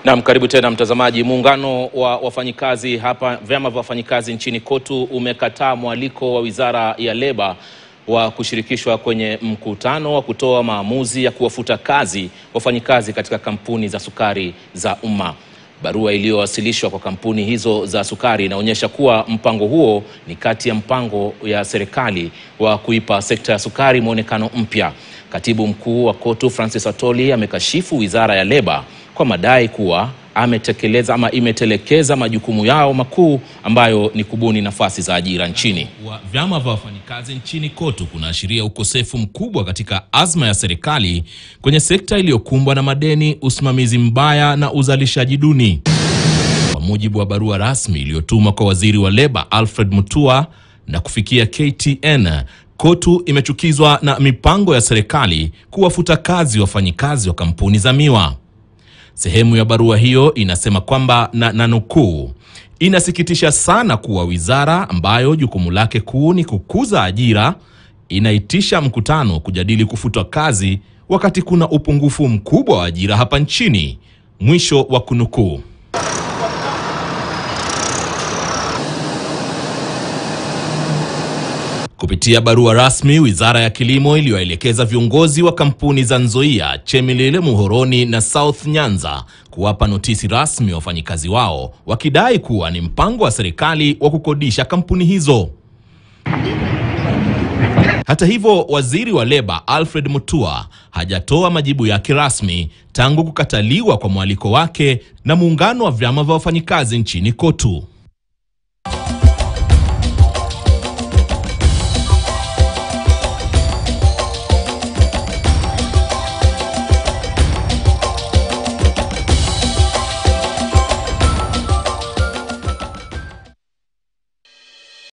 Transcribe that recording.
Naam, karibu tena mtazamaji. Muungano wa wafanyikazi hapa, vyama vya wafanyikazi nchini KOTU umekataa mwaliko wa Wizara ya Leba wa kushirikishwa kwenye mkutano wa kutoa maamuzi ya kuwafuta kazi wafanyikazi katika kampuni za sukari za umma. Barua iliyowasilishwa kwa kampuni hizo za sukari inaonyesha kuwa mpango huo ni kati ya mpango ya serikali wa kuipa sekta ya sukari muonekano mpya. Katibu mkuu wa KOTU Francis Atoli amekashifu Wizara ya Leba kwa madai kuwa imetelekeza majukumu yao makuu ambayo ni kubuni nafasi za ajira nchini. Vyama vya wafanyikazi nchini KOTU kunaashiria ukosefu mkubwa katika azma ya serikali kwenye sekta iliyokumbwa na madeni, usimamizi mbaya na uzalishaji duni. Kwa mujibu wa barua rasmi iliyotumwa kwa Waziri wa Leba Alfred Mutua na kufikia KTN, KOTU imechukizwa na mipango ya serikali kuwafuta kazi wafanyikazi wa kampuni za miwa. Sehemu ya barua hiyo inasema kwamba na nukuu, inasikitisha sana kuwa wizara ambayo jukumu lake kuu ni kukuza ajira inaitisha mkutano kujadili kufutwa kazi wakati kuna upungufu mkubwa wa ajira hapa nchini. Mwisho wa kunukuu. Kupitia barua rasmi, Wizara ya Kilimo iliyoelekeza viongozi wa kampuni za Nzoia, Chemelil, Muhoroni na South Nyanza kuwapa notisi rasmi wafanyikazi wao, wakidai kuwa ni mpango wa serikali wa kukodisha kampuni hizo. Hata hivyo, Waziri wa Leba Alfred Mutua hajatoa majibu yake rasmi tangu kukataliwa kwa mwaliko wake na muungano wa vyama vya wafanyikazi nchini KOTU.